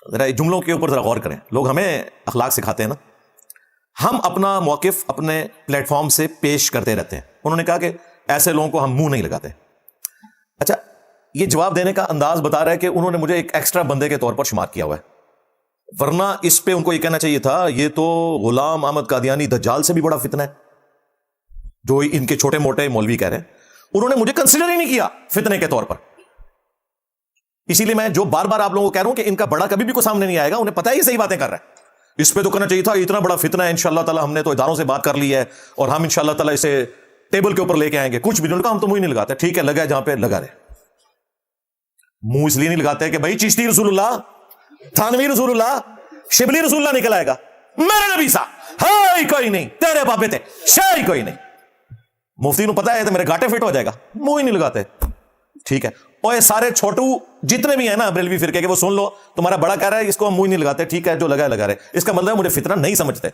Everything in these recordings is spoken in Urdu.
ذرا جملوں کے اوپر ذرا غور کریں. لوگ ہمیں اخلاق سکھاتے ہیں نا, ہم اپنا موقف اپنے پلیٹ فارم سے پیش کرتے رہتے ہیں. انہوں نے کہا کہ ایسے لوگوں کو ہم منہ نہیں لگاتے. اچھا, یہ جواب دینے کا انداز بتا رہا ہے کہ انہوں نے مجھے ایک ایکسٹرا بندے کے طور پر شمار کیا ہوا ہے, ورنہ اس پہ ان کو یہ کہنا چاہیے تھا یہ تو غلام احمد قادیانی دجال سے بھی بڑا فتنہ ہے, جو ان کے چھوٹے موٹے مولوی کہہ رہے ہیں. انہوں نے مجھے کنسیڈر ہی نہیں کیا فتنے کے طور پر. اسی لیے میں جو بار بار آپ لوگوں کو کہہ رہا ہوں کہ ان کا بڑا کبھی بھی کوئی سامنے نہیں آئے گا, انہیں پتہ ہے یہ صحیح باتیں کر رہا ہے. اس پہ تو کرنا چاہیے تھا اتنا بڑا فتنہ ہے, انشاءاللہ تعالی ہم نے تو اداروں سے بات کر لی ہے اور ہم انشاءاللہ تعالی اسے ٹیبل کے اوپر لے کے آئیں گے. کچھ بھی نہیں, ہم تو منہ نہیں لگاتے. ٹھیک ہے, لگا جہاں پہ لگا رہے. منہ اس لیے نہیں لگاتے کہ بھائی چشتی رسول اللہ, تھانوی رسول اللہ, شبلی رسول اللہ نکل آئے گا, میرے نبی سا ہائی کوئی نہیں, تیرے بابے تھے شاہی کوئی نہیں. مفتی نو پتا ہے تو میرے گاٹے فٹ ہو جائے گا, منہ ہی نہیں لگاتے. ٹھیک ہے, اور یہ سارے چھوٹو جتنے بھی ہیں نا بریلوی فرقے کے, وہ سن لو, تمہارا بڑا کہہ رہا ہے اس کو ہم منہ ہی نہیں لگاتے. ٹھیک ہے, جو لگا ہے لگا رہے. اس کا مطلب مجھے فتنہ نہیں سمجھتے,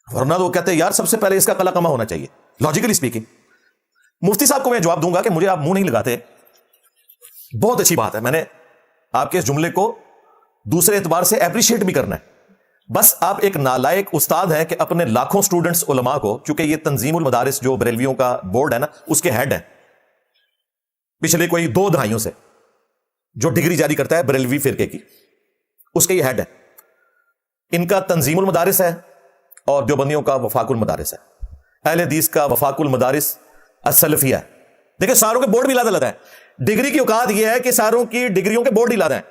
ورنہ تو وہ کہتے ہیں یار سب سے پہلے اس کا قلع کما ہونا چاہیے لاجیکلی اسپیکنگ. مفتی صاحب کو میں جواب دوں گا کہ مجھے آپ منہ نہیں لگاتے, بہت اچھی بات ہے. میں نے آپ کے اس جملے کو دوسرے اعتبار سے اپریشیٹ بھی کرنا ہے. بس آپ ایک نالائق استاد ہیں کہ اپنے لاکھوں سٹوڈنٹس علماء کو, چونکہ یہ تنظیم المدارس جو بریلویوں کا بورڈ ہے نا اس کے ہیڈ ہیں پچھلے کوئی 2 دہائیوں سے, جو ڈگری جاری کرتا ہے بریلوی فرقے کی, اس کے یہ ہیڈ ہے. ان کا تنظیم المدارس ہے اور دیوبندیوں کا وفاق المدارس ہے. اہل حدیث کا وفاق المدارس السلفیہ ہے. دیکھیں ساروں کے بورڈ بھی علیحدہ ہے. ڈگری کی اوقات یہ ہے کہ ساروں کی ڈگریوں کے بورڈ ہی علیحدہ ہیں,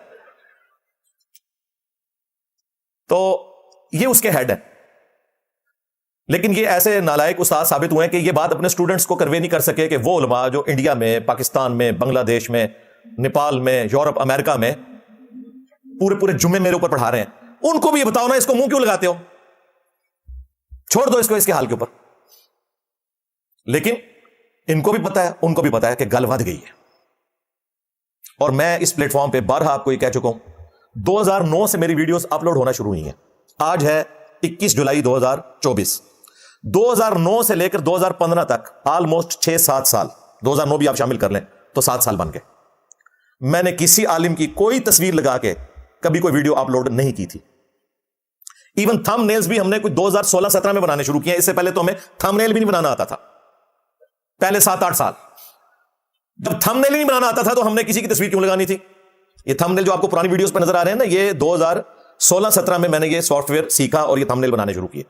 تو یہ اس کے ہیڈ ہے. لیکن یہ ایسے نالائق استاد ثابت ہوئے ہیں کہ یہ بات اپنے سٹوڈنٹس کو کنوے نہیں کر سکے کہ وہ علماء جو انڈیا میں, پاکستان میں, بنگلہ دیش میں, نیپال میں, یورپ, امریکہ میں پورے جمعے میرے اوپر پڑھا رہے ہیں, ان کو بھی یہ بتاؤ نا اس کو منہ کیوں لگاتے ہو, چھوڑ دو اس کو اس کے حال کے اوپر. لیکن ان کو بھی پتا ہے, ان کو بھی پتا ہے کہ گل ود گئی ہے. اور میں اس پلیٹ فارم پہ بارہا آپ کو یہ کہہ چکا ہوں, 2009 سے میری ویڈیوز اپلوڈ ہونا شروع ہوئی ہیں. آج ہے 21 جولائی 2024. 2009 سے لے کر 2015 تک آلموسٹ 6-7 سال, 2009 بھی آپ شامل کر لیں تو 7 سال بن گئے, میں نے کسی عالم کی کوئی تصویر لگا کے کبھی کوئی ویڈیو اپلوڈ نہیں کی تھی. ایون تھم نیلز بھی ہم نے کوئی 2016-17 میں بنانے شروع کیے. اس سے پہلے تو ہمیں تھم نیل بھی نہیں بنانا آتا تھا. پہلے 7-8 سال جب تھم نیل نہیں بنانا آتا تھا تو ہم نے کسی کی تصویر کیوں لگانی تھی. یہ تھم نیل جو آپ کو پرانی ویڈیوز پہ نظر آ رہے ہیں نا, یہ 2016-17 میں نے یہ سافٹ ویئر سیکھا اور یہ تھم نیل بنانے شروع کیے.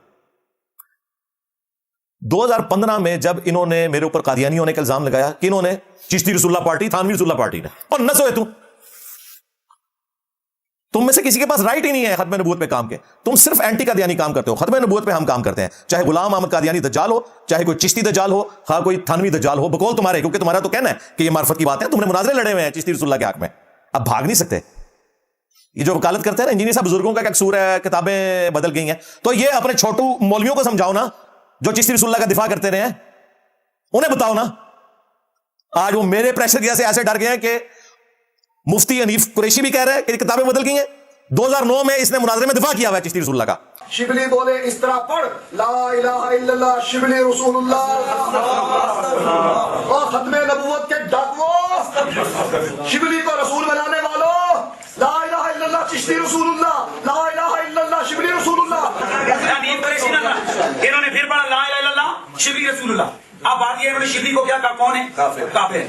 2015 میں جب انہوں نے میرے اوپر قادیانی ہونے کا الزام لگایا, کہ انہوں نے چشتی رسول اللہ پارٹی, تھانوی رسول اللہ پارٹی نے, اور نسو ہے تم میں سے کسی کے پاس رائٹ ہی نہیں ہے ختم نبوت پہ کام کے. تم صرف اینٹی قادیانی کام کرتے ہو, ختم نبوت پہ ہم کام کرتے ہیں. چاہے غلام احمد قادیانی دجال ہو, چاہے کوئی چشتی دجال ہو, خواہ کوئی تھانوی دجال ہو, بقول تمہارے, کیونکہ تمہارا تو کہنا ہے کہ یہ معرفت کی بات ہے. تم نے مناظرے لڑے ہوئے ہیں چشتی رسول اللہ کے حق میں, اب بھاگ نہیں سکتے. یہ جو وکالت کرتے ہیں نا انجینئر صاحب, بزرگوں کا کیا قصور ہے, کتابیں بدل گئی ہیں, تو یہ اپنے چھوٹو مولویوں کو سمجھاؤ نا جو چشتی رسول اللہ کا دفاع کرتے رہے ہیں, انہیں بتاؤ نا. آج وہ میرے پریشر کی وجہ سے ایسے ڈر گئے ہیں کہ مفتی حنیف قریشی بھی کہہ رہے ہیں کہ کتابیں بدل گئی ہیں. 2009 میں اس نے مناظرے میں دفاع کیا ہوا ہے چشتی رسول اللہ کا. شبلی بولے اس طرح پڑھ, لا الہ الا اللہ شبلی رسول اللہ, اور ختم نبوت کے ڈاکووں, شبلی کو رسول بنانے والوں, لا الہ الا اللہ چشتی رسول اللہ, لا الہ الا اللہ شبلی رسول اللہ. انہوں نے پھر پڑھا لا الہ الا اللہ شبلی رسول اللہ. اب بات یہ ہے انہوں نے شبلی کو کیا کہا, کون ہے, کافر.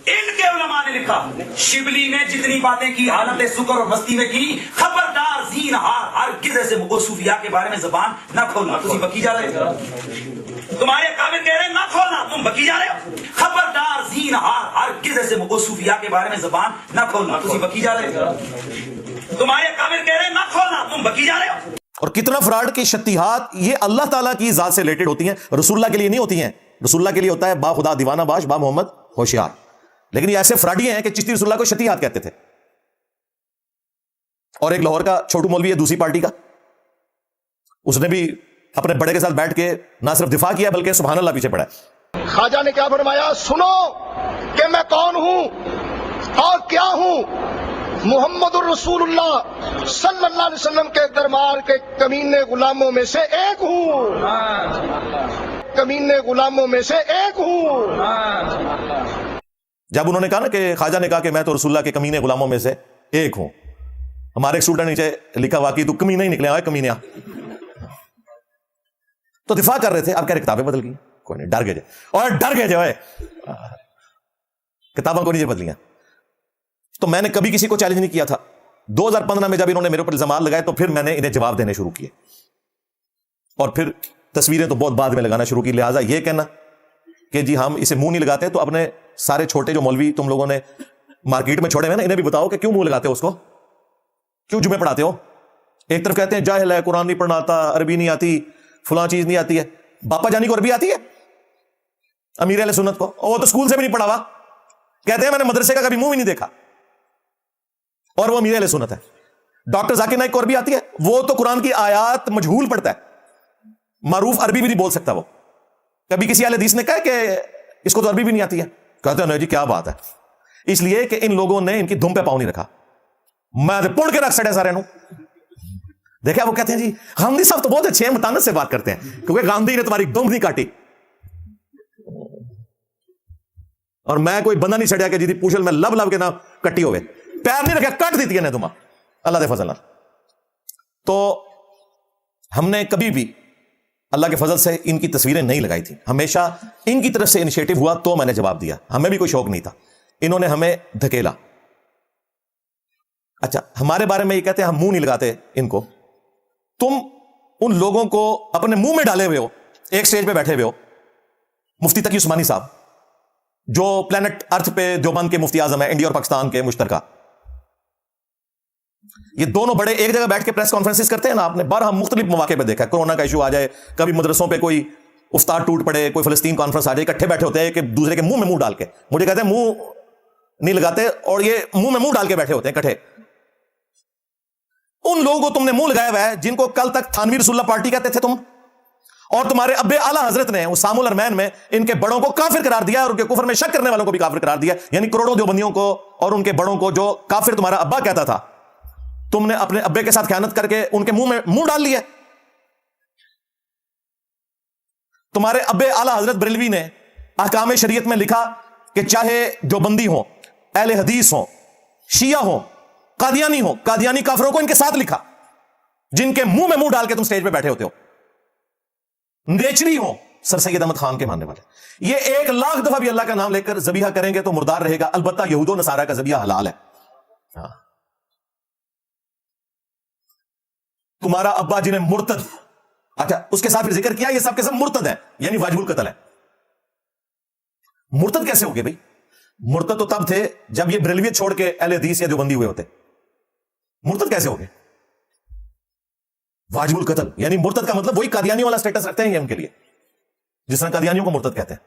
ان کے علماء نے لکھا شبلی نے جتنی باتیں کی حالت سکر اور مستی میں کی, خبردار زینہار ہرگز ایسے صوفیاء کے بارے میں زبان نہ کھولنا. تم بکی جا رہے ہو, تمہارے کافر کہہ رہے ہیں نہ کھولنا, تم بکی جا رہے ہو. خبردار زینہار ہرگز ایسے صوفیاء کے بارے میں زبان نہ کھولنا. تم بکی جا رہے ہو, تمہارے کافر کہہ رہے ہیں نہ کھولنا, تم بکی جا رہے ہو. اور کتنا فراڈ کی شتیہات یہ اللہ تعالیٰ کی ذات سے ریلیٹڈ ہوتی ہیں, رسول اللہ کے لیے نہیں ہوتی ہیں. رسول اللہ کے لیے ہوتا ہے با خدا دیوانہ باش, با محمد ہوشیار. لیکن یہ ایسے فراڈی ہیں کہ چشتی رسول اللہ کو شتیہات کہتے تھے. اور ایک لاہور کا چھوٹو مولوی ہے دوسری پارٹی کا, اس نے بھی اپنے بڑے کے ساتھ بیٹھ کے نہ صرف دفاع کیا بلکہ سبحان اللہ پیچھے پڑا ہے. خواجہ نے کیا فرمایا, سنو کہ میں کون ہوں اور کیا ہوں. محمد الرسول اللہ صلی اللہ علیہ وسلم کے دربار کے کمینے غلاموں میں سے ایک ہوں, کمینے غلاموں میں سے ایک ہوں. جب انہوں نے کہا نا کہ خواجہ نے کہا کہ میں تو رسول اللہ کے کمینے غلاموں میں سے ایک ہوں, ہمارے ایک اسٹوڈنٹ نیچے لکھا واقعی تو کمینہ ہی نکلے ہوئے کمینہ. تو دفاع کر رہے تھے, اب کہہ رہے کتابیں بدل گئی. کوئی نہیں, ڈر گئے اور ڈر گئے جو ہے کتابوں کو نہیں بدلیاں. تو میں نے کبھی کسی کو چیلنج نہیں کیا تھا. 2015 میں جب انہوں نے میرے اوپر الزامات لگائے تو پھر میں نے انہیں جواب دینے شروع کیے, اور پھر تصویریں تو بہت بعد میں لگانا شروع کی. لہٰذا یہ کہنا کہ جی ہم اسے منہ نہیں لگاتے, تو اپنے سارے چھوٹے جو مولوی تم لوگوں نے مارکیٹ میں چھوڑے ہوئے نا, انہیں بھی بتاؤ کہ کیوں منہ لگاتے ہو اس کو, کیوں جمعے پڑھاتے ہو. ایک طرف کہتے ہیں جاہل ہے, قرآن نہیں پڑھنا آتا, عربی نہیں آتی, فلاں چیز نہیں آتی ہے. باپا جانی کو عربی آتی ہے امیر اہل سنت کو, اور وہ تو اسکول سے بھی نہیں پڑھا ہوا, کہتے ہیں میں نے مدرسے کا کبھی منہ بھی نہیں دیکھا, اور وہ امیر اہل سنت ہے. ڈاکٹر ذاکر نائک کو عربی آتی ہے, وہ تو قرآن کی آیات مجہول پڑھتا ہے, معروف عربی بھی نہیں بول سکتا. وہ کبھی کسی اہل حدیث نے کہا کہ اس کو تو عربی بھی نہیں آتی ہے, کہتے ہیں نہیں جی کیا بات ہے. اس لیے کہ ان لوگوں نے ان کی دم پہ پاؤں نہیں رکھا. میں پڑھ کے رکھ سڑے سارے نو دیکھا. وہ کہتے ہیں جی گاندھی صاحب تو بہت اچھے ہیں, متانت سے بات کرتے ہیں, کیونکہ گاندھی نے تمہاری دم نہیں کاٹی. اور میں کوئی بندہ نہیں چڑھیا کہ جی پوچھل میں لب لب کے نہ کٹی ہوئے, پیر نہیں رکھا کٹ دیتی ہے تمہیں اللہ دے فضل. تو ہم نے کبھی بھی اللہ کے فضل سے ان کی تصویریں نہیں لگائی تھی. ہمیشہ ان کی طرف سے انیشیٹو ہوا تو میں نے جواب دیا. ہمیں بھی کوئی شوق نہیں تھا, انہوں نے ہمیں دھکیلا. اچھا, ہمارے بارے میں یہ کہتے ہیں ہم منہ نہیں لگاتے ان کو. تم ان لوگوں کو اپنے منہ میں ڈالے ہوئے ہو. ایک سٹیج پہ بیٹھے ہوئے ہو مفتی تقی عثمانی صاحب, جو پلانٹ ارتھ پہ دیوبند کے مفتی اعظم ہیں, انڈیا اور پاکستان کے مشترکہ. یہ دونوں بڑے ایک جگہ بیٹھ کے پریس کانفرنسز کرتے ہیں نا, آپ نے بارہ مختلف مواقع پہ دیکھا. کورونا کا ایشو آ جائے, کبھی مدرسوں پہ کوئی استاد ٹوٹ پڑے, کوئی فلسطین کانفرنس آ جائے, اکٹھے بیٹھے ہوتے ہیں کہ دوسرے کے منہ میں منہ ڈال کے. مجھے کہتے ہیں منہ نہیں لگاتے, اور یہ منہ میں منہ ڈال کے بیٹھے ہوتے ہیں اکٹھے. ان لوگوں کو تم نے منہ لگایا ہوا ہے جن کو کل تک تھانوی رسول اللہ پارٹی کہتے تھے تم, اور تمہارے ابے اعلیٰ حضرت نے اسام الارمین میں ان کے بڑوں کو کافر قرار دیا, اور ان کے کفر میں شک کرنے والوں کو بھی کافر قرار دیا. یعنی کروڑوں دیوبندیوں کو اور ان کے بڑوں کو جو کافر تمہارا ابا کہتا تھا, تم نے اپنے ابے کے ساتھ خیانت کر کے ان کے منہ میں منہ ڈال لیا. تمہارے ابے اعلیٰ حضرت بریلوی نے احکام شریعت میں لکھا کہ چاہے دیوبندی ہوں, اہل حدیث ہوں, شیعہ ہوں, قادیانی ہوں, قادیانی کافروں کو ان کے ساتھ لکھا جن کے منہ میں منہ ڈال کے تم سٹیج پہ بیٹھے ہوتے ہو. نیچری ہوں, سر سید احمد خان کے ماننے والے, یہ 1,00,000 دفعہ بھی اللہ کا نام لے کر ذبیحہ کریں گے تو مردار رہے گا. البتہ یہود و نصارہ کا ذبیحہ حلال ہے. تمہارا ابا جنہیں مرتد, اچھا اس کے ساتھ ذکر کیا یہ سب کے سب مرتد ہیں, یعنی واجب القتل ہے. مرتد کیسے ہو گئے بھائی؟ مرتد تو تب تھے جب یہ بریلویت چھوڑ کے اہل حدیث یا دیوبندی ہوئے ہوتے. مرتد کیسے ہو گئے؟ واجب القتل, یعنی مرتد کا مطلب وہی قادیانیوں والا سٹیٹس رکھتے ہیں یہ ان کے لیے, جس طرح قادیانیوں کو مرتد کہتے ہیں.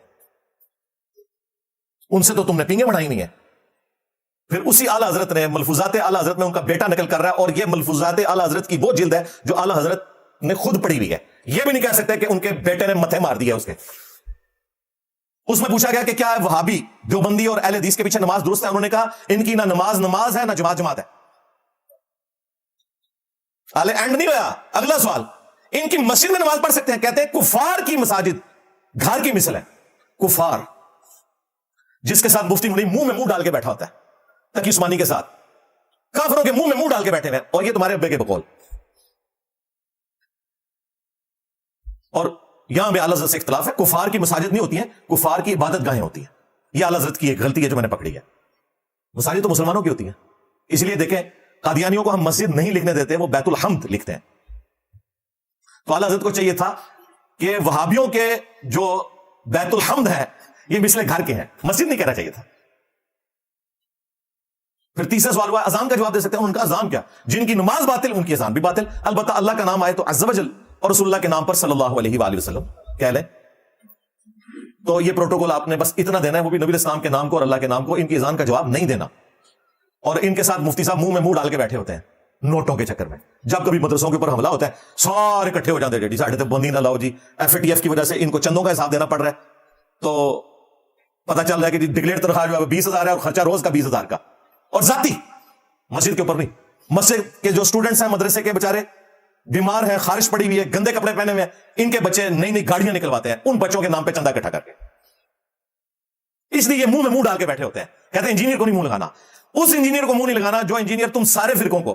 ان سے تو تم نے پینگیں بڑھائی نہیں ہے. پھر اسی اعلیٰ حضرت نے ملفوظات اعلیٰ حضرت میں ان کا بیٹا نقل کر رہا ہے, اور یہ ملفوظات اعلیٰ حضرت کی وہ جلد ہے جو اعلیٰ حضرت نے خود پڑھی ہوئی ہے. یہ بھی نہیں کہہ سکتے کہ ان کے بیٹے نے متھے مار دیا اس کے. اس میں پوچھا گیا کہ کیا وہابی دیوبندی اور اہل حدیث کے پیچھے نماز درست ہے؟ انہوں نے کہا ان کی نہ نماز ہے نہ جماعت ہے. آلے اینڈ نہیں ہوا. اگلا سوال, ان کی مسجد میں نماز پڑھ سکتے ہیں؟ کہتے ہیں کفار کی مساجد گھر کی مثل ہے. کفار جس کے ساتھ مفتی منی منہ میں منہ ڈال کے بیٹھا ہوتا ہے, تقی عثمانی کے ساتھ کافروں کے منہ میں منہ ڈال کے بیٹھے ہوئے, اور یہ تمہارے ابے کے بقول. اور یہاں بھی اعلیٰ حضرت سے اختلاف ہے. کفار کی مساجد نہیں ہوتی ہیں, کفار کی عبادت گاہیں ہوتی ہیں. یہ اعلیٰ حضرت کی ایک غلطی ہے جو میں نے پکڑی ہے. مساجد تو مسلمانوں کی ہوتی ہیں. اس لیے دیکھیں قادیانیوں کو ہم مسجد نہیں لکھنے دیتے, وہ بیت الحمد لکھتے ہیں. تو اعلیٰ حضرت کو چاہیے تھا کہ وہابیوں کے جو بیت الحمد ہے یہ مثل گھر کے ہیں, مسجد نہیں کہنا چاہیے تھا. پھر تیسرا سوال ہوا اذان کا جواب دے سکتے ہیں. ان کا اذان کیا؟ جن کی نماز باطل ان کی اذان بھی باطل. البتہ اللہ کا نام آئے تو عز و جل اور رسول اللہ کے نام پر صلی اللہ علیہ وآلہ وسلم کہہ لیں. تو یہ پروٹوکول آپ نے بس اتنا دینا ہے, وہ بھی نبی اسلام کے نام کو اور اللہ کے نام کو. ان کی اذان کا جواب نہیں دینا. اور ان کے ساتھ مفتی صاحب منہ میں منہ ڈال کے بیٹھے ہوتے ہیں نوٹوں کے چکر میں. جب کبھی مدرسوں کے اوپر حملہ ہوتا ہے سارے اکٹھے ہو جاتے ہیں, جی ساڑھے تک بندی نہ لاؤ جی, FATF کی وجہ سے ان کو چندوں کا حساب دینا پڑ رہا ہے. تو پتہ چل رہا ہے کہ ڈکلیئر تنخواہ جو ہے 20,000 ہے اور خرچہ روز کا 20,000 کا, اور ذاتی مسجد کے اوپر نہیں. مسجد کے جو اسٹوڈنٹس ہیں مدرسے کے بےچارے بیمار ہیں, خارش پڑی ہوئی ہے, گندے کپڑے پہنے ہوئے ہیں, ان کے بچے نئی نئی گاڑیاں نکلواتے ہیں ان بچوں کے نام پہ چندہ اکٹھا کر کے. اس لیے یہ منہ میں منہ ڈال کے بیٹھے ہوتے ہیں. کہتے ہیں انجینئر کو نہیں منہ لگانا. اس انجینئر کو منہ نہیں لگانا جو انجینئر تم سارے فرقوں کو